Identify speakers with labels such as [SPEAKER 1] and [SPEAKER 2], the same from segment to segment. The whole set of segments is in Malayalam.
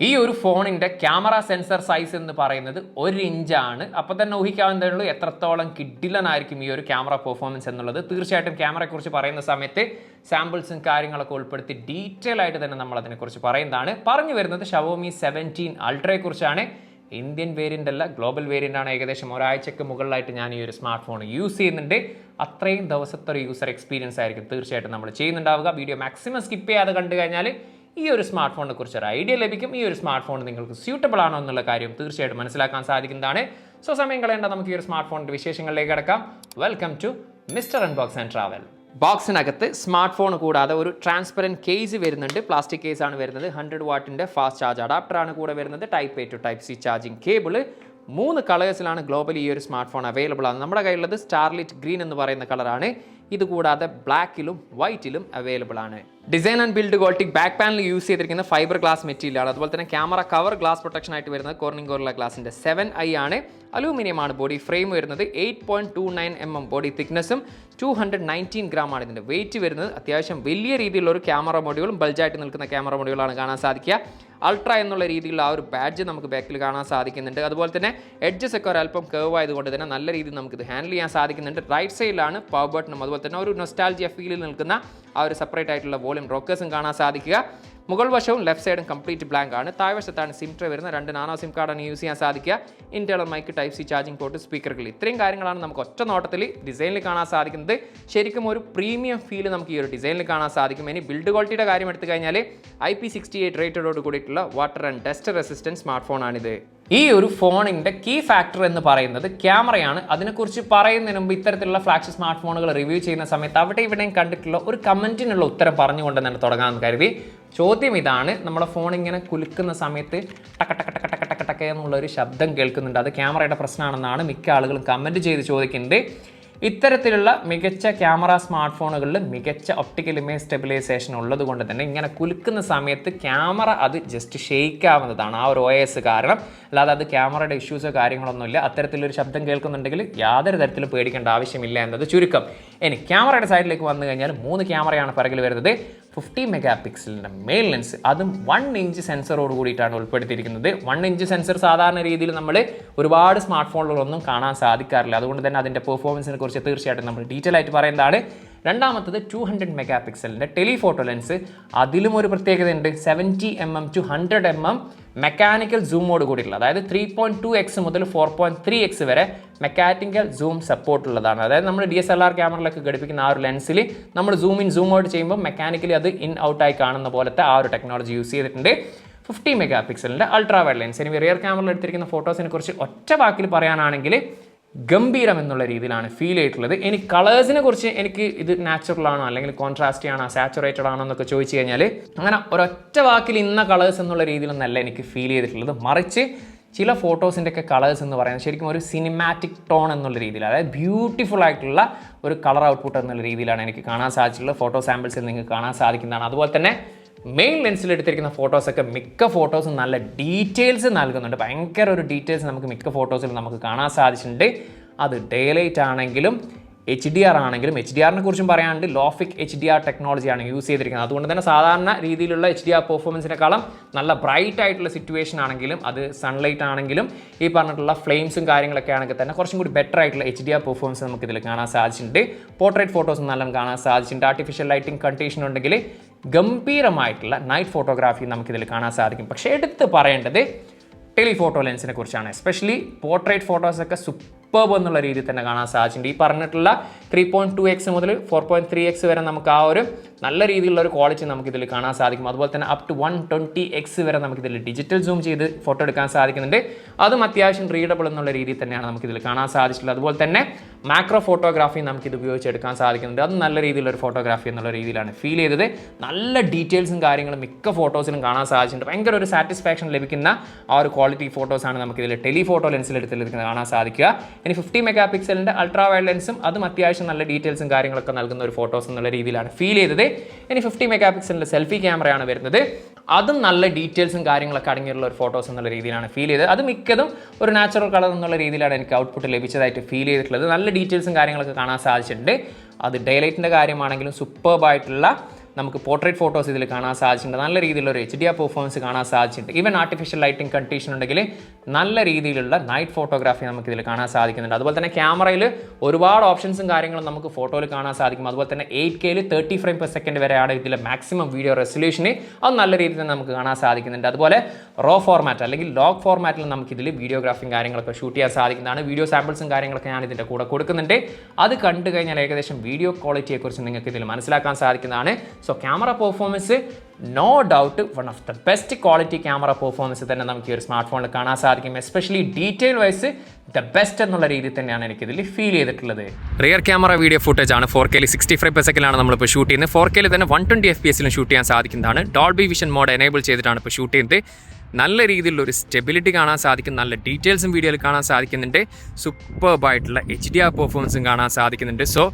[SPEAKER 1] ഈ ഒരു ഫോണിന്റെ ക്യാമറ സെൻസർ സൈസ് എന്ന് പറയുന്നത് 1 ഇഞ്ചാണ്. അപ്പോൾ തന്നെ ഊഹിക്കാവുന്നതേ ഉള്ളൂ എത്രത്തോളം കിഡിലനായിരിക്കും ഈ ഒരു ക്യാമറ പെർഫോമൻസ് എന്നുള്ളത്. തീർച്ചയായിട്ടും ക്യാമറയെക്കുറിച്ച് പറയുന്ന സമയത്ത് സാമ്പിൾസും കാര്യങ്ങളൊക്കെ ഉൾപ്പെടുത്തി ഡീറ്റെയിൽ ആയിട്ട് തന്നെ നമ്മൾ അതിനെക്കുറിച്ച് പറയുന്നതാണ്. പറഞ്ഞു വരുന്നത് ഷവോമി 17 അൾട്രയെ കുറിച്ചാണ്. ഇന്ത്യൻ വേരിയൻ്റ് അല്ല, ഗ്ലോബൽ വേരിയൻ്റ് ആണ്. ഏകദേശം ഒരാഴ്ചക്ക് മുകളിലായിട്ട് ഞാൻ ഈ ഒരു സ്മാർട്ട് ഫോൺ യൂസ് ചെയ്യുന്നുണ്ട്. അത്രയും ദിവസത്തെ ഒരു യൂസർ എക്സ്പീരിയൻസ് ആയിരിക്കും തീർച്ചയായിട്ടും നമ്മൾ ചെയ്യുന്നുണ്ടാവുക. വീഡിയോ മാക്സിമം സ്കിപ്പ് ചെയ്യാതെ കണ്ടു കഴിഞ്ഞാൽ ഈ ഒരു സ്മാർട്ട് ഫോണിനെ കുറിച്ച് ഒരു ഐഡിയ ലഭിക്കും. ഈ ഒരു സ്മാർട്ട് ഫോൺ നിങ്ങൾക്ക് സ്യൂട്ടബിൾ ആണോ എന്നുള്ള കാര്യം തീർച്ചയായിട്ടും മനസ്സിലാക്കാൻ സാധിക്കുന്നതാണ്. സോ സമയം കളയേണ്ട, നമുക്ക് ഈ ഒരു സ്മാർട്ട് ഫോണിന്റെ വിശേഷങ്ങളിലേക്ക് കടക്കാം. Welcome to mister unbox and travel. ബോക്സിനകത്ത് സ്മാർട്ട് ഫോൺ കൂടാതെ ഒരു ട്രാൻസ്പെറൻറ്റ് കേസ് വരുന്നുണ്ട്. പ്ലാസ്റ്റിക് കേസ് ആണ് വരുന്നത്. 100 വാട്ടിൻ്റെ ഫാസ്റ്റ് ചാർജ് അഡാപ്റ്റർ ആണ് കൂടെ വരുന്നത്. Type A to type C charging cable. 3 കളേഴ്സിലാണ് ഗ്ലോബലി ഈ ഒരു സ്മാർട്ട് ഫോൺ അവൈലബിൾ ആണ്. നമ്മുടെ കയ്യിലുള്ളത് സ്റ്റാർലിറ്റ് ഗ്രീൻ എന്ന് പറയുന്ന കളറാണ്. ഇതുകൂടാതെ ബ്ലാക്കിലും വൈറ്റിലും അവൈലബിൾ ആണ്. Design and build quality back panel use ചെയ്തിരിക്കുന്ന ഫൈബർ ഗ്ലാസ് മെറ്റീരിയലാണ്. അതുപോലെ തന്നെ ക്യാമറ കവർ ഗ്ലാസ് പ്രൊട്ടക്ഷൻ ആയിട്ട് വരുന്നത് കോർണിംഗ് ഗോറില്ല ഗ്ലാസിന്റെ 7i ആണ്. അലൂമിനിയം ആണ് ബോഡി ഫ്രെയിം വരുന്നത്. 8.29 mm ബോഡി തിക്നെസ്സും 219 ഗ്രാം ആണ് ഇതിന്റെ വെയിറ്റ് വരുന്നത്. അത്യാവശ്യം വലിയ രീതിയിലുള്ള ഒരു ക്യാമറ മൊഡ്യൂളും ബൾജായിട്ട് നിൽക്കുന്ന ക്യാമറ മൊഡ്യൂളാണ് കാണാൻ സാധിക്കുക. അൾട്ര എന്നുള്ള രീതിയിലുള്ള ആ ഒരു ബാഡ്ജ് നമുക്ക് ബാക്കിൽ കാണാൻ സാധിക്കുന്നുണ്ട്. അതുപോലെ തന്നെ എഡ്ജസ് ഒക്കെ ഒരല്പം കേർവ് ആയതുകൊണ്ട് തന്നെ നല്ല രീതിയിൽ നമുക്കിത് ഹാൻഡിൽ ചെയ്യാൻ സാധിക്കുന്നുണ്ട്. റൈറ്റ് സൈഡിലാണ് പവർ ബട്ടണും അതുപോലെ തന്നെ ഒരു നൊസ്റ്റാൾജിയ ഫീലിൽ നിൽക്കുന്ന ആ ഒരു സെപ്പറേറ്റ് ആയിട്ടുള്ള വോളിയം റോക്കേഴ്സും കാണാൻ സാധിക്കുക. മുകൾ വശവും ലെഫ്റ്റ് സൈഡും കംപ്ലീറ്റ് ബ്ലാങ്ക് ആണ്. താഴ്വശത്താണ് സിം ട്രേ വരുന്ന 2 നാനോ സിം കാർഡാണ് യൂസ് ചെയ്യാൻ സാധിക്കുക. Internal mic, type C charging port, സ്പീക്കറുകൾ, ഇത്രയും കാര്യങ്ങളാണ് നമുക്ക് ഒറ്റ നോട്ടത്തിൽ ഡിസൈനിൽ കാണാൻ സാധിക്കുന്നത്. ശരിക്കും ഒരു പ്രീമിയം ഫീൽ നമുക്ക് ഈ ഒരു ഡിസൈനിൽ കാണാൻ സാധിക്കും. ഇനി ബിൽഡ് ക്വാളിറ്റിയുടെ കാര്യം എടുത്തു കഴിഞ്ഞാൽ IP68 റേറ്റഡോട് കൂടിയിട്ടുള്ള water and dust resistant smart ഫോണാണിത്. ഈ ഒരു ഫോണിൻ്റെ കീ ഫാക്ടർ എന്ന് പറയുന്നത് ക്യാമറയാണ്. അതിനെക്കുറിച്ച് പറയുന്നതിന് മുമ്പ് ഇത്തരത്തിലുള്ള ഫ്ലാഗ്ഷിപ്പ് സ്മാർട്ട് ഫോണുകൾ റിവ്യൂ ചെയ്യുന്ന സമയത്ത് അവിടെ ഇവിടെയും കണ്ടിട്ടുള്ള ഒരു കമൻറ്റിനുള്ള ഉത്തരം പറഞ്ഞുകൊണ്ട് തന്നെ തുടങ്ങാമെന്ന് കരുതി. ചോദ്യം ഇതാണ്: നമ്മുടെ ഫോൺ ഇങ്ങനെ കുലുക്കുന്ന സമയത്ത് ടക്ക ടക്ക ടക്ക ടക്ക ടക്ക ടക്ക എന്നുള്ളൊരു ശബ്ദം കേൾക്കുന്നുണ്ട്. അത് ക്യാമറയുടെ പ്രശ്നമാണെന്നാണ് മിക്ക ആളുകളും കമൻറ്റ് ചെയ്ത് ചോദിക്കുന്നത്. ഇത്തരത്തിലുള്ള മികച്ച ക്യാമറ സ്മാർട്ട് ഫോണുകളിൽ മികച്ച ഒപ്റ്റിക്കൽ ഇമേജ് സ്റ്റെബിലൈസേഷൻ ഉള്ളത് കൊണ്ട് തന്നെ ഇങ്ങനെ കുലുക്കുന്ന സമയത്ത് ക്യാമറ അത് ജസ്റ്റ് ഷെയ്ക്ക് ആവുന്നതാണ് ആ ഒരു OS കാരണം. അല്ലാതെ അത് ക്യാമറയുടെ ഇഷ്യൂസോ കാര്യങ്ങളൊന്നുമില്ല. അത്തരത്തിലൊരു ശബ്ദം കേൾക്കുന്നുണ്ടെങ്കിൽ യാതൊരു തരത്തിലും പേടിക്കേണ്ട ആവശ്യമില്ല എന്നത് ചുരുക്കം. ഇനി ക്യാമറയുടെ സൈഡിലേക്ക് വന്നു കഴിഞ്ഞാൽ 3 ക്യാമറയാണ് പിറകിൽ വരുന്നത്. 50 മെഗാ പിക്സലിൻ്റെ മെയിൻ ലെൻസ്, അതും 1 ഇഞ്ച് സെൻസറോട് കൂടിയിട്ടാണ് ഉൾപ്പെടുത്തിയിരിക്കുന്നത്. 1 ഇഞ്ച് സെൻസർ സാധാരണ രീതിയിൽ നമ്മൾ ഒരുപാട് സ്മാർട്ട് ഫോണുകളൊന്നും കാണാൻ സാധിക്കാറില്ല. അതുകൊണ്ട് തന്നെ അതിൻ്റെ പെർഫോമൻസിനെ കുറിച്ച് തീർച്ചയായിട്ടും നമ്മൾ ഡീറ്റെയിൽ ആയിട്ട് പറയുന്നതാണ്. രണ്ടാമത്തത് 200 മെഗാ പിക്സലിൻ്റെ ടെലിഫോട്ടോ ലെൻസ്. അതിലും ഒരു പ്രത്യേകതയുണ്ട്. 70 mm to 100 mm മെക്കാനിക്കൽ സൂമോട് കൂടിയിട്ടുള്ള, അതായത് 3.2x മുതൽ 4.3x വരെ മെക്കാനിക്കൽ സൂം സപ്പോർട്ട് ഉള്ളതാണ്. അതായത് നമ്മൾ DSLR ക്യാമറയിലൊക്കെ ഘടിപ്പിക്കുന്ന ആ ഒരു ലെൻസിൽ നമ്മൾ സൂം ഇൻ സൂം ഔട്ട് ചെയ്യുമ്പോൾ മെക്കാനിക്കലി അത് ഇൻ ഔട്ടായി കാണുന്ന പോലത്തെ ആ ഒരു ടെക്നോളജി യൂസ് ചെയ്തിട്ടുണ്ട്. 50 മെഗാ പിക്സലിൻ്റെ അൾട്രാ വൈഡ് ലെൻസ്. ഇനി റിയർ ക്യാമറയിൽ എടുത്തിരിക്കുന്ന ഫോട്ടോസിനെ കുറിച്ച് ഒറ്റ വാക്കിൽ പറയാനാണെങ്കിൽ ഗംഭീരം എന്നുള്ള രീതിയിലാണ് ഫീൽ ചെയ്തിട്ടുള്ളത്. ഇനി കളേഴ്സിനെ കുറിച്ച് എനിക്ക് ഇത് നാച്ചുറൽ ആണോ അല്ലെങ്കിൽ കോൺട്രാസ്റ്റി ആണോ സാച്ചുറേറ്റഡ് ആണോ എന്നൊക്കെ ചോദിച്ചു കഴിഞ്ഞാൽ അങ്ങനെ ഒരൊറ്റ വാക്കിൽ ഇന്ന കളേഴ്സ് എന്നുള്ള രീതിയിലൊന്നല്ല എനിക്ക് ഫീൽ ചെയ്തിട്ടുള്ളത്. മറിച്ച് ചില ഫോട്ടോസിൻ്റെ ഒക്കെ കളേഴ്സ് എന്ന് പറയുന്നത് ശരിക്കും ഒരു സിനിമാറ്റിക് ടോൺ എന്നുള്ള രീതിയിൽ, അതായത് ബ്യൂട്ടിഫുൾ ആയിട്ടുള്ള ഒരു കളർ ഔട്ട്പുട്ട് എന്നുള്ള രീതിയിലാണ് എനിക്ക് കാണാൻ സാധിച്ചിട്ടുള്ളത്. ഫോട്ടോ സാമ്പിൾസിൽ നിങ്ങൾക്ക് കാണാൻ സാധിക്കുന്നതാണ്. അതുപോലെ തന്നെ മെയിൻ ലെൻസിൽ എടുത്തിരിക്കുന്ന ഫോട്ടോസൊക്കെ മിക്ക ഫോട്ടോസും നല്ല ഡീറ്റെയിൽസ് നൽകുന്നുണ്ട്. ഭയങ്കര ഒരു ഡീറ്റെയിൽസ് നമുക്ക് മിക്ക ഫോട്ടോസിൽ നമുക്ക് കാണാൻ സാധിച്ചിട്ടുണ്ട്. അത് ഡേ ലൈറ്റ് ആണെങ്കിലും HDR ആണെങ്കിലും. HDRനെ കുറിച്ചും പറയാനുണ്ട്. ലോഫിക് HDR ടെക്നോളജിയാണ് യൂസ് ചെയ്തിരിക്കുന്നത്. അതുകൊണ്ട് തന്നെ സാധാരണ രീതിയിലുള്ള HDR പെർഫോമൻസിനേക്കാളും നല്ല ബ്രൈറ്റ് ആയിട്ടുള്ള സിറ്റുവേഷൻ ആണെങ്കിലും അത് സൺലൈറ്റ് ആണെങ്കിലും ഈ പറഞ്ഞിട്ടുള്ള ഫ്ലെയിംസും കാര്യങ്ങളൊക്കെ ആണെങ്കിൽ തന്നെ കുറച്ചും കൂടി ബെറ്റർ ആയിട്ടുള്ള HDR പെർഫോമൻസ് നമുക്ക് ഇതിൽ കാണാൻ സാധിച്ചിട്ടുണ്ട്. പോർട്രേറ്റ് ഫോട്ടോസും നല്ല കാണാൻ സാധിച്ചിട്ടുണ്ട്. ആർട്ടിഫിഷ്യൽ ലൈറ്റിംഗ് കണ്ടീഷൻ ഉണ്ടെങ്കിൽ ഗംഭീരമായിട്ടുള്ള നൈറ്റ് ഫോട്ടോഗ്രാഫി നമുക്കിതിൽ കാണാൻ സാധിക്കും. പക്ഷേ എടുത്ത് പറയേണ്ടത് ടെലിഫോട്ടോ ലെൻസിനെ കുറിച്ചാണ്. എസ്പെഷ്യലി പോർട്രേറ്റ് ഫോട്ടോസൊക്കെ സൂപ്പർബ് എന്നുള്ള രീതിയിൽ തന്നെ കാണാൻ സാധിച്ചിട്ടുണ്ട്. ഈ പറഞ്ഞിട്ടുള്ള 3.2x മുതൽ 4.3x വരെ നമുക്ക് ആ ഒരു നല്ല രീതിയിലുള്ള ഒരു ക്വാളിറ്റി നമുക്കിതിൽ കാണാൻ സാധിക്കും. അതുപോലെ തന്നെ അപ് ടു 120x വരെ നമുക്കിതിൽ ഡിജിറ്റൽ സൂം ചെയ്ത് ഫോട്ടോ എടുക്കാൻ സാധിക്കുന്നുണ്ട്. അതും അത്യാവശ്യം റീഡബിൾ എന്നുള്ള രീതിയിൽ തന്നെയാണ് നമുക്കിതിൽ കാണാൻ സാധിച്ചിട്ടുള്ളത്. അതുപോലെ തന്നെ മാക്രോ ഫോട്ടോഗ്രാഫി നമുക്കിത് ഉപയോഗിച്ചെടുക്കാൻ സാധിക്കുന്നുണ്ട്. അതും നല്ല രീതിയിലുള്ള ഒരു ഫോട്ടോഗ്രാഫി എന്നുള്ള രീതിയിലാണ് ഫീൽ ചെയ്തത്. നല്ല ഡീറ്റെയിൽസും കാര്യങ്ങളും മിക്ക ഫോട്ടോസിലും കാണാൻ സാധിച്ചിട്ടുണ്ട്. ഭയങ്കര ഒരു സാറ്റിസ്ഫാക്ഷൻ ലഭിക്കുന്ന ആ ഒരു ക്വാളിറ്റി ഫോട്ടോസാണ് നമുക്കിതിൽ ടെലിഫോട്ടോ ലെൻസിൽ എടുത്തിരിക്കുന്നത് കാണാൻ സാധിക്കുക. ഇനി 50 മെഗാ പിക്സലിൻ്റെ അൾട്രാ വൈഡ് ലെൻസും അതും അത്യാവശ്യം നല്ല ഡീറ്റെയിൽസും കാര്യങ്ങളൊക്കെ നൽകുന്ന ഒരു ഫോട്ടോസ് എന്നുള്ള രീതിയിലാണ് ഫീൽ ചെയ്തത്. ഇനി 50 മെഗാ പിക്സലിൻ്റെ സെൽഫി ക്യാമറയാണ് വരുന്നത്. അതും നല്ല ഡീറ്റെയിൽസും കാര്യങ്ങളൊക്കെ അടങ്ങിയുള്ള ഒരു ഫോട്ടോസ് എന്നുള്ള രീതിയിലാണ് ഫീൽ ചെയ്തത്. അത് മിക്കതും ഒരു നാച്ചുറൽ കളർ എന്നുള്ള രീതിയിലാണ് എനിക്ക് ഔട്ട്പുട്ട് ലഭിച്ചതായിട്ട് ഫീൽ ചെയ്തിട്ടുള്ളത്. നല്ല ഡീറ്റെയിൽസും കാര്യങ്ങളൊക്കെ കാണാൻ സാധിച്ചിട്ടുണ്ട്. അത് ഡേ ലൈറ്റിൻ്റെ കാര്യമാണെങ്കിലും സൂപ്പർബായിട്ടുള്ള നമുക്ക് പോർട്രേറ്റ് ഫോട്ടോസ് ഇതിൽ കാണാൻ സാധിച്ചിട്ടുണ്ട്. നല്ല രീതിയിലുള്ള ഒരു HDR പെർഫോമൻസ് കാണാൻ സാധിച്ചിട്ടുണ്ട്. ഈവൻ ആർട്ടിഫിഷ്യൽ ലൈറ്റിംഗ് കണ്ടീഷൻ ഉണ്ടെങ്കിൽ നല്ല രീതിയിലുള്ള നൈറ്റ് ഫോട്ടോഗ്രാഫി നമുക്ക് ഇതിൽ കാണാൻ സാധിക്കുന്നുണ്ട്. അതുപോലെ തന്നെ ക്യാമറയിൽ ഒരുപാട് ഓപ്ഷൻസും കാര്യങ്ങളും നമുക്ക് ഫോട്ടോയിൽ കാണാൻ സാധിക്കും. അതുപോലെ തന്നെ 8K 30 ഫ്രെയിം പെർ സെക്കൻഡ് വരെയാണ് ഇതിലെ മാക്സിമം വീഡിയോ റെസൊല്യൂഷന്. അത് നല്ല രീതിയിൽ തന്നെ നമുക്ക് കാണാൻ സാധിക്കുന്നുണ്ട്. അതുപോലെ റോ ഫോർമാറ്റ് അല്ലെങ്കിൽ ലോഗ് ഫോർമാറ്റിൽ നമുക്ക് ഇതിൽ വീഡിയോഗ്രാഫിയും കാര്യങ്ങളൊക്കെ ഷൂട്ട് ചെയ്യാൻ സാധിക്കുന്നതാണ്. വീഡിയോ സാമ്പിൾസും കാര്യങ്ങളൊക്കെ ഞാൻ ഇതിൻ്റെ കൂടെ കൊടുക്കുന്നുണ്ട്. അത് കണ്ടു കഴിഞ്ഞാൽ ഏകദേശം വീഡിയോ ക്വാളിറ്റിയെക്കുറിച്ച് നിങ്ങൾക്ക് ഇതിൽ മനസ്സിലാക്കാൻ സാധിക്കുന്നതാണ്. So camera performance no doubt one of the best quality camera performance തന്നെ നമുക്ക് ഈ ഒരു സ്മാർട്ട് ഫോണിൽ കാണാൻ സാധിക്കും. Especially detail wise the best എന്നുള്ള രീതിയിൽ തന്നെയാണ് എനിക്കിതിൽ ഫീൽ ചെയ്തിട്ടുള്ളത്. റിയർ ക്യാമറ വീഡിയോ ഫുട്ടേജ് ആണ് 4K 60 ഫ്രെയിം പെർ സെക്കൻഡിലാണ് നമ്മളിപ്പോൾ ഷൂട്ട് ചെയ്യുന്നത്. 4K തന്നെ 120 FPS ഷൂട്ട് ചെയ്യാൻ സാധിക്കുന്നതാണ്. ഡോൾബി വിഷൻ മോഡ് എനേബിൾ ചെയ്തിട്ടാണ് ഇപ്പോൾ ഷൂട്ട് ചെയ്യുന്നത്. നല്ല രീതിയിലുള്ളൊരു സ്റ്റെബിലിറ്റി കാണാൻ സാധിക്കും. നല്ല ഡീറ്റെയിൽസും വീഡിയോയിൽ കാണാൻ സാധിക്കുന്നുണ്ട്. സൂപ്പർബായിട്ടുള്ള HDR പെർഫോമൻസും കാണാൻ സാധിക്കുന്നുണ്ട്. So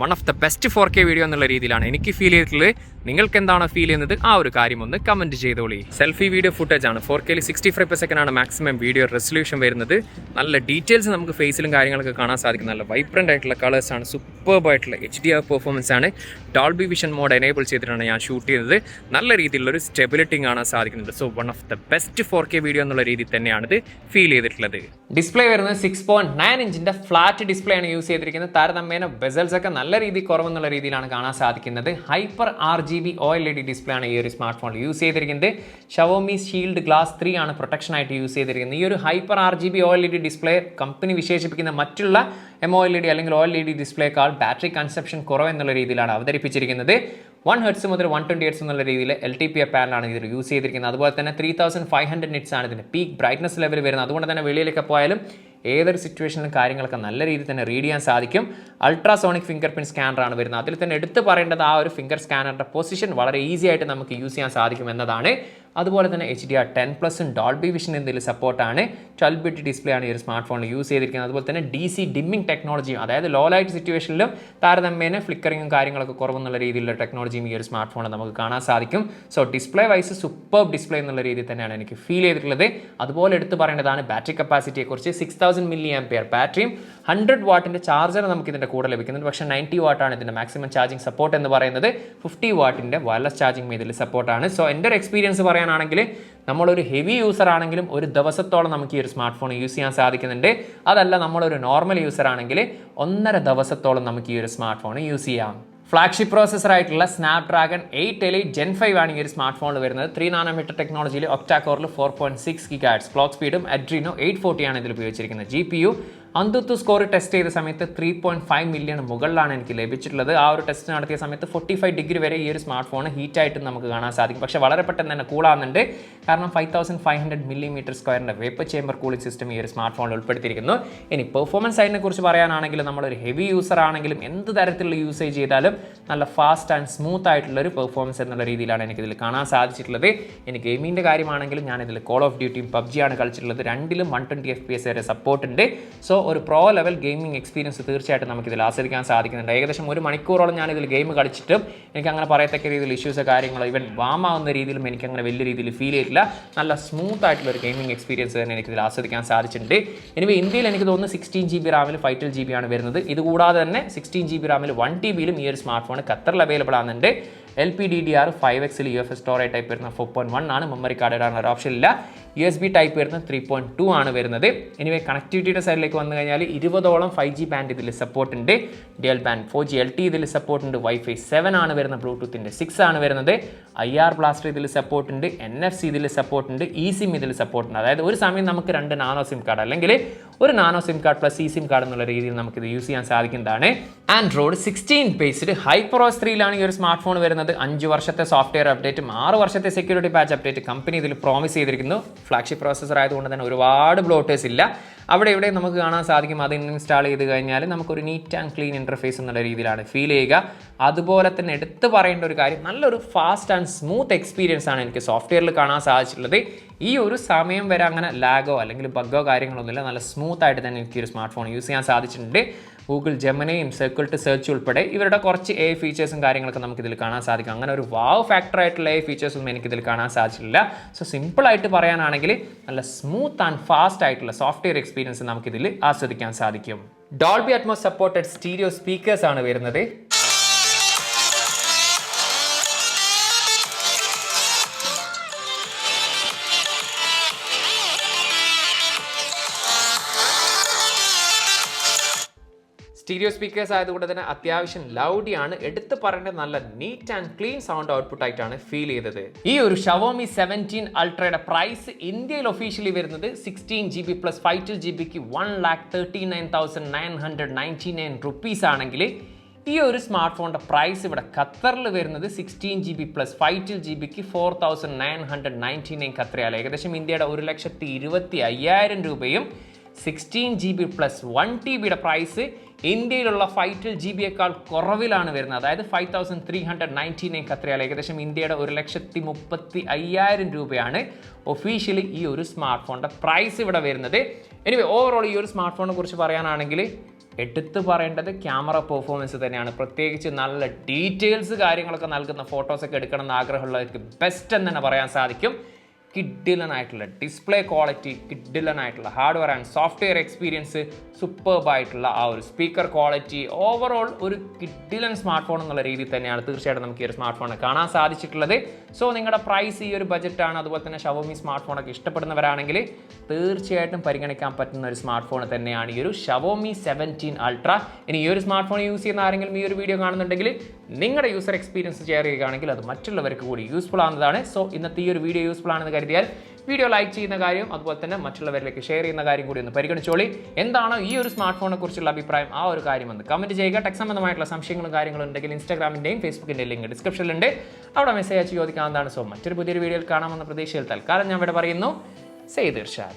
[SPEAKER 1] one of the best 4K video എന്നുള്ള രീതിയിലാണ് എനിക്ക് ഫീൽ ചെയ്തിട്ടുള്ളത്. നിങ്ങൾക്ക് എന്താണോ ഫീൽ ചെയ്യുന്നത് ആ ഒരു കാര്യം ഒന്ന് കമൻറ്റ് ചെയ്തോളി. സെൽഫി വീഡിയോ ഫുട്ടേജ് ആണ് 4K 60 ഫ്രെയിം പെർ സെക്കൻഡ് ആണ് മാക്സിമം വീഡിയോ റെസൊല്യൂഷൻ വരുന്നത്. നല്ല ഡീറ്റെയിൽസ് നമുക്ക് ഫേസിലും കാര്യങ്ങളൊക്കെ കാണാൻ സാധിക്കും. നല്ല വൈബ്രൻ്റ് ആയിട്ടുള്ള കളേഴ്സ് ആണ്. സൂപ്പർബായിട്ടുള്ള HDR പെർഫോമൻസ് ആണ്. ഡോൾബി വിഷൻ മോഡ് എനേബിൾ ചെയ്തിട്ടാണ് ഞാൻ ഷൂട്ട് ചെയ്തത്. നല്ല രീതിയിലുള്ളൊരു സ്റ്റെബിലിറ്റി കാണാൻ സാധിക്കുന്നുണ്ട്. So one of the best 4K video എന്നുള്ള രീതിയിൽ തന്നെയാണിത് ഫീൽ ചെയ്തിട്ടുള്ളത്. ഡിസ്പ്ലേ വരുന്നത് 6.9 ഇഞ്ചിൻ്റെ ഫ്ലാറ്റ് ഡിസ്പ്ലേ ആണ് യൂസ് ചെയ്തിരിക്കുന്നത്. താരതമ്യേന ബെസൽസ് ഒക്കെ നല്ല രീതിയിൽ കുറവെന്നുള്ള രീതിയിലാണ് കാണാൻ സാധിക്കുന്നത്. ഹൈപ്പർ RGB OLED ഡിസ്പ്ലേ ആണ് ഈ ഒരു സ്മാർട്ട് ഫോണിൽ യൂസ് ചെയ്തിരിക്കുന്നത്. ഷവോമി ഷീൽഡ് ഗ്ലാസ് 3 ആണ് പ്രൊട്ടക്ഷൻ ആയിട്ട് യൂസ് ചെയ്തിരിക്കുന്നത്. ഈ ഒരു hyper RGB OLED display company വിശേഷിപ്പിക്കുന്ന മറ്റുള്ള MOLED അല്ലെങ്കിൽ OLED ഡിസ്പ്ലേക്കാൾ ബാറ്ററി കൺസപ്ഷൻ കുറവെന്നുള്ള രീതിയിലാണ് അവതരിപ്പിച്ചിരിക്കുന്നത്. 1 Hz മുതൽ 120 Hz എന്നുള്ള രീതിയിൽ LTPA പാനലാണ് ഇതിൽ യൂസ് ചെയ്തിരിക്കുന്നത്. അതുപോലെ തന്നെ 3500 nits ആണ് ഇതിൻ്റെ പീക്ക് ബ്രൈറ്റ്നസ് ലെവൽ വരുന്നത്. അതുകൊണ്ട് തന്നെ വെളിയിലൊക്കെ പോയാലും ഏതൊരു സിറ്റുവേഷനിലും കാര്യങ്ങളൊക്കെ നല്ല രീതിയിൽ തന്നെ റീഡ് ചെയ്യാൻ സാധിക്കും. അൾട്രാസോണിക് ഫിംഗർ പ്രിൻറ്റ് സ്കാനറാണ് വരുന്നത്. അതിൽ തന്നെ എടുത്ത് പറയേണ്ടത് ആ ഒരു ഫിംഗർ സ്കാനറിൻ്റെ പൊസിഷൻ വളരെ ഈസി ആയിട്ട് നമുക്ക് യൂസ് ചെയ്യാൻ സാധിക്കും എന്നതാണ്. അതുപോലെ തന്നെ HDR10+ ഡോൾബി വിഷൻ എന്നതിൽ സപ്പോർട്ടാണ്. 12-bit ഡിസ്പ്ലേ ആണ് ഈ ഒരു സ്മാർട്ട് ഫോണിൽ യൂസ് ചെയ്തിരിക്കുന്നത്. അതുപോലെ തന്നെ DC ഡിമ്മിംഗ് ടെക്നോളജിയും, അതായത് ലോ ലൈറ്റ് സിറ്റുവേഷനിലും താരതമ്യേന ഫ്ലിക്കറിങ്ങും കാര്യങ്ങളൊക്കെ കുറവെന്നുള്ള രീതിയിലുള്ള ടെക്നോളജിയും ഈ ഒരു സ്മാർട്ട് ഫോണിൽ നമുക്ക് കാണാൻ സാധിക്കും. So display wise super display എന്നുള്ള രീതിയിൽ തന്നെയാണ് എനിക്ക് ഫീൽ ചെയ്തിട്ടുള്ളത്. അതുപോലെ എടുത്ത് പറയേണ്ടതാണ് ബാറ്ററി കപ്പാസിറ്റിയെക്കുറിച്ച്. 6000 mAh ബാറ്ററിയും 100 വാട്ടിൻ്റെ ചാർജർ നമുക്ക് ഇതിൻ്റെ കൂടെ ലഭിക്കുന്നുണ്ട്. പക്ഷേ 90 വാട്ടാണ് ഇതിൻ്റെ മാക്സിമം ചാർജിങ് സപ്പോർട്ട് എന്ന് പറയുന്നത്. 50 വാട്ടിൻ്റെ വയർലെസ് ചാർജിങ് ഇതിൽ സപ്പോർട്ടാണ്. സോ എൻ്റെ ഒരു എക്സ്പീരിയൻസ് പറയാനാണെങ്കിൽ നമ്മളൊരു ഹെവി യൂസർ ആണെങ്കിലും ഒരു ദിവസത്തോളം നമുക്ക് ഈ ഒരു സ്മാർട്ട് ഫോൺ യൂസ് ചെയ്യാൻ സാധിക്കുന്നുണ്ട്. അതല്ല നമ്മളൊരു നോർമൽ യൂസർ ആണെങ്കിൽ 1.5 ദിവസത്തോളം നമുക്ക് ഈ ഒരു സ്മാർട്ട് ഫോൺ യൂസ് ചെയ്യാം. ഫ്ലാഗ്ഷിപ്പ് പ്രോസസ്സർ ആയിട്ടുള്ള സ്നാപ്ഡ്രാഗൺ 8 Elite Gen 5 ആണ് ഈ ഒരു സ്മാർട്ട് ഫോണിൽ വരുന്നത്. 3 nm ടെക്നോളജിയിൽ ഒക്ടാ കോറിൽ 4.6 GHz ക്ലോക്ക് സ്പീഡും Adreno 840 ആണ് ഇതിൽ ഉപയോഗിച്ചിരിക്കുന്നത്. GPU അന്തുത്തു സ്കോർ ടെസ്റ്റ് ചെയ്ത സമയത്ത് 3.5 മില്യൺ മുകളിലാണ് എനിക്ക് ലഭിച്ചിട്ടുള്ളത്. ആ ഒരു ടെസ്റ്റ് നടത്തിയ സമയത്ത് 45 ഡിഗ്രി വരെ ഈ ഒരു സ്മാർട്ട് ഫോൺ ഹീറ്റായിട്ട് നമുക്ക് കാണാൻ സാധിക്കും. പക്ഷേ വളരെ പെട്ടെന്ന് തന്നെ കൂളാകുന്നുണ്ട്. കാരണം 5500 mm² vapour chamber cooling system ഈ ഒരു സ്മാർട്ട് ഫോണിൽ ഉൾപ്പെടുത്തിയിരിക്കുന്നു. ഇനി പെർഫോമൻസ് സൈഡിനെ കുറിച്ച് പറയാനാണെങ്കിൽ നമ്മളൊരു ഹെവി യൂസർ ആണെങ്കിലും എന്ത് തരത്തിലുള്ള യൂസേജ് ചെയ്താലും നല്ല ഫാസ്റ്റ് ആൻഡ് സ്മൂത്ത് ആയിട്ടുള്ള ഒരു പെർഫോമൻസ് എന്നുള്ള രീതിയിലാണ് എനിക്കിതിൽ കാണാൻ സാധിച്ചിട്ടുള്ളത്. ഇനി ഗെയിമിൻ്റെ കാര്യമാണെങ്കിലും ഞാനിതിൽ കോൾ ഓഫ് ഡ്യൂട്ടിയും PUBG ആണ് കളിച്ചിട്ടുള്ളത്. രണ്ടിലും 120 FPS വരെ സപ്പോർട്ട് ഉണ്ട്. സോ ഒരു പ്രോ ലെവൽ ഗെയിമിംഗ് എക്സ്പീരിയൻസ് തീർച്ചയായിട്ടും നമുക്കിതിൽ ആസ്വദിക്കാൻ സാധിക്കുന്നുണ്ട്. ഏകദേശം 1 മണിക്കൂറോളം ഞാനിതിൽ ഗെയിം കളിച്ചിട്ടും എനിക്കങ്ങനെ പറയത്തക്ക രീതിയിൽ ഇഷ്യൂസോ കാര്യങ്ങളോ ഈവൻ വാമാവുന്ന രീതിയിലും എനിക്കങ്ങനെ വലിയ രീതിയിൽ ഫീൽ ചെയ്തിട്ടില്ല. നല്ല സ്മൂത്ത് ആയിട്ടുള്ള ഒരു ഗെയിമിംഗ് എക്സ്പീരിയൻസ് തന്നെ എനിക്കിതിൽ ആസ്വദിക്കാൻ സാധിച്ചിട്ടുണ്ട്. ഇനി ഇന്ത്യയിൽ എനിക്ക് തോന്നുന്നു 16 GB റാമിൽ 512 GB ആണ് വരുന്നത്. ഇതുകൂടാതെ തന്നെ 16 GB റാമിൽ 1 TB ഈ ഒരു സ്മാർട്ട് ഫോൺ ഖത്തറിൽ അവൈലബിൾ ആകുന്നുണ്ട്. LPDDR 5X UFS storage type വരുന്ന 4.1 ആണ്. മെമ്മറി കാർഡ് ഇടാനുള്ള ഒരു ഓപ്ഷൻ ഇല്ല. USB ടൈപ്പ് വരുന്ന 3.2 ആണ് വരുന്നത്. എനിവേ കണക്ടിവിറ്റിയുടെ സൈഡിലേക്ക് വന്നു കഴിഞ്ഞാൽ 20ഓളം 5G ബാൻഡ് ഇതിൽ സപ്പോർട്ട് ഉണ്ട്. ഡ്യുവൽ ബാൻഡ് 4G LTE ഇതിൽ സപ്പോർട്ട് ഉണ്ട്. Wi-Fi 7 ആണ് വരുന്നത്. ബ്ലൂടൂത്തിൻ്റെ 6 ആണ് വരുന്നത്. IR ബ്ലാസ്റ്റർ ഇതിൽ സപ്പോർട്ട് ഉണ്ട്. NFC ഇതിൽ സപ്പോർട്ട് ഉണ്ട്. eSIM ഇതിൽ സപ്പോർട്ട് ഉണ്ട്. അതായത് ഒരു സമയം നമുക്ക് 2 നാനോ സിം കാർഡ് അല്ലെങ്കിൽ ഒരു nano SIM card plus eSIM card എന്നുള്ള രീതിയിൽ നമുക്കിത് യൂസ് ചെയ്യാൻ സാധിക്കുന്നതാണ്. ആൻഡ്രോയിഡ് 16 ബേസ്ഡ് HyperOS 3ലാണ് ഈ ഒരു സ്മാർട്ട് ഫോൺ വരുന്നത്. 5 വർഷത്തെ സോഫ്റ്റ്വെയർ അപ്ഡേറ്റും 6 വർഷത്തെ സെക്യൂരിറ്റി പാച്ച് അപ്ഡേറ്റ് കമ്പനി ഇതിൽ പ്രോമിസ് ചെയ്തിരിക്കുന്നു. ഫ്ലാഗ്ഷിപ്പ് പ്രോസസ്സർ ആയതുകൊണ്ട് തന്നെ ഒരുപാട് ബ്ലോട്ടേഴ്സ് ഇല്ല. അവിടെ ഇവിടെ നമുക്ക് കാണാൻ സാധിക്കും. അത് ഇൻസ്റ്റാൾ ചെയ്ത് കഴിഞ്ഞാൽ നമുക്കൊരു നീറ്റ് ആൻഡ് ക്ലീൻ ഇൻ്റർഫേസ് എന്നുള്ള രീതിയിലാണ് ഫീൽ ചെയ്യുക. അതുപോലെ തന്നെ എടുത്ത് പറയേണ്ട ഒരു കാര്യം, നല്ലൊരു ഫാസ്റ്റ് ആൻഡ് സ്മൂത്ത് എക്സ്പീരിയൻസ് ആണ് എനിക്ക് സോഫ്റ്റ്വെയറിൽ കാണാൻ സാധിച്ചിട്ടുള്ളത്. ഈ ഒരു സമയം വരെ അങ്ങനെ ലാഗോ അല്ലെങ്കിൽ ബഗ്ഗോ കാര്യങ്ങളൊന്നുമില്ല. നല്ല സ്മൂത്ത് ആയിട്ട് തന്നെ എനിക്ക് ഒരു സ്മാർട്ട് ഫോൺ യൂസ് ചെയ്യാൻ സാധിച്ചിട്ടുണ്ട്. ഗൂഗിൾ ജെമിനിയും സർക്കിൾ ടു സെർച്ച് ഉൾപ്പെടെ ഇവരുടെ കുറച്ച് AI ഫീച്ചേഴ്സും കാര്യങ്ങളൊക്കെ നമുക്കിതിൽ കാണാൻ സാധിക്കും. അങ്ങനെ ഒരു വാവ് ഫാക്ടർ ആയിട്ടുള്ള AI ഫീച്ചേഴ്സൊന്നും എനിക്കിതിൽ കാണാൻ സാധിച്ചിട്ടില്ല. സോ സിമ്പിളായിട്ട് പറയാനാണെങ്കിൽ നല്ല സ്മൂത്ത് ആൻഡ് ഫാസ്റ്റ് ആയിട്ടുള്ള സോഫ്റ്റ്വെയർ എക്സ്പീരിയൻസ് നമുക്കിതിൽ ആസ്വദിക്കാൻ സാധിക്കും. Dolby Atmos supported stereo speakers ആണ് വരുന്നത്. സ്റ്റീരിയോ സ്പീക്കേഴ്സ് ആയതുകൊണ്ട് തന്നെ അത്യാവശ്യം ലൗഡിയാണ്. എടുത്ത് പറയേണ്ട നല്ല neat and clean sound output ആയിട്ടാണ് ഫീൽ ചെയ്തത്. ഈ ഒരു Xiaomi 17 Ultra'യുടെ പ്രൈസ് ഇന്ത്യയിൽ ഒഫീഷ്യലി വരുന്നത് 16GB പ്ലസ് 512GBക്ക് 1,39,999 റുപ്പീസ് ആണെങ്കിൽ ഈ ഒരു സ്മാർട്ട് ഫോണിന്റെ പ്രൈസ് ഇവിടെ ഖത്തറിൽ വരുന്നത് 16GB പ്ലസ് 512GBക്ക് 4,999 ഖത്തറിയാൽ, ഏകദേശം ഇന്ത്യയുടെ 1,25,000 രൂപയും 16GB പ്ലസ് 1TBയുടെ പ്രൈസ് ഇന്ത്യയിലുള്ള 512GBയേക്കാൾ കുറവിലാണ് വരുന്നത്. അതായത് 5,399 ഖത്തറിയാൽ, ഏകദേശം ഇന്ത്യയുടെ 1,35,000 രൂപയാണ് ഒഫീഷ്യലി ഈ ഒരു സ്മാർട്ട് ഫോണിന്റെ പ്രൈസ് ഇവിടെ വരുന്നത്. എനിവേ ഓവറോൾ ഈ ഒരു സ്മാർട്ട് ഫോണിനെ കുറിച്ച് പറയാനാണെങ്കിൽ എടുത്തു പറയേണ്ടത് ക്യാമറ പെർഫോമൻസ് തന്നെയാണ്. പ്രത്യേകിച്ച് നല്ല ഡീറ്റെയിൽസ് കാര്യങ്ങളൊക്കെ നൽകുന്ന ഫോട്ടോസൊക്കെ എടുക്കണം എന്ന് ആഗ്രഹമുള്ളവർക്ക് ബെസ്റ്റ് എന്ന് തന്നെ പറയാൻ സാധിക്കും. കിഡിലനായിട്ടുള്ള ഡിസ്പ്ലേ ക്വാളിറ്റി, കിഡിലനായിട്ടുള്ള ഹാർഡ്വെയർ ആൻഡ് സോഫ്റ്റ്വെയർ എക്സ്പീരിയൻസ്, സൂപ്പർബായിട്ടുള്ള ആ ഒരു സ്പീക്കർ ക്വാളിറ്റി, ഓവറോൾ ഒരു കിഡിലൻ സ്മാർട്ട് ഫോൺ എന്നുള്ള രീതിയിൽ തന്നെയാണ് തീർച്ചയായിട്ടും നമുക്ക് ഈ ഒരു സ്മാർട്ട് ഫോൺ കാണാൻ സാധിച്ചിട്ടുള്ളത്. സോ നിങ്ങളുടെ പ്രൈസ് ഈ ഒരു ബജറ്റാണ്, അതുപോലെ തന്നെ Xiaomi സ്മാർട്ട് ഫോണൊക്കെ ഇഷ്ടപ്പെടുന്നവരാണെങ്കിൽ തീർച്ചയായിട്ടും പരിഗണിക്കാൻ പറ്റുന്ന ഒരു സ്മാർട്ട് ഫോൺ തന്നെയാണ് ഈ ഒരു Xiaomi 17 Ultra. ഇനി ഈ ഒരു സ്മാർട്ട് ഫോൺ യൂസ് ചെയ്യുന്ന ആരെങ്കിലും ഈ ഒരു വീഡിയോ കാണുന്നുണ്ടെങ്കിൽ നിങ്ങളുടെ യൂസർ എക്സ്പീരിയൻസ് ഷെയർ ചെയ്യുകയാണെങ്കിൽ അത് മറ്റുള്ളവർക്ക് കൂടി യൂസ്ഫുൾ ആവുന്നതാണ്. സോ ഇന്നത്തെ ഈ ഒരു വീഡിയോ യൂസ്ഫുൾ ആണെന്ന് കരുതിയാൽ വീഡിയോ ലൈക്ക് ചെയ്യുന്ന കാര്യം, അതുപോലെ തന്നെ മറ്റുള്ളവരിലേക്ക് ഷെയർ ചെയ്യുന്ന കാര്യം കൂടി ഒന്ന് പരിഗണിച്ചോളി. എന്താണോ ഈ ഒരു സ്മാർട്ട് ഫോണിനെ കുറിച്ചുള്ള അഭിപ്രായം, ആ ഒരു കാര്യം ഒന്ന് കമന്റ് ചെയ്യുക. ടെക് സംബന്ധമായിട്ടുള്ള സംശയങ്ങളും കാര്യങ്ങളും ഉണ്ടെങ്കിൽ ഇൻസ്റ്റാഗ്രാമിന്റെയും ഫേസ്ബുക്കിന്റെയും ലിങ്ക് ഡിസ്ക്രിപ്ഷനിലുണ്ട്, അവിടെ മെസ്സേജ് അയച്ച് ചോദിക്കാവുന്നതാണ്. സോ മറ്റൊരു പുതിയൊരു വീഡിയോയിൽ കാണാമെന്ന പ്രതീക്ഷയിൽ തൽക്കാലം ഞാൻ ഇവിടെ പറയുന്നു. സെയ്ദ് ഇർഷാദ്.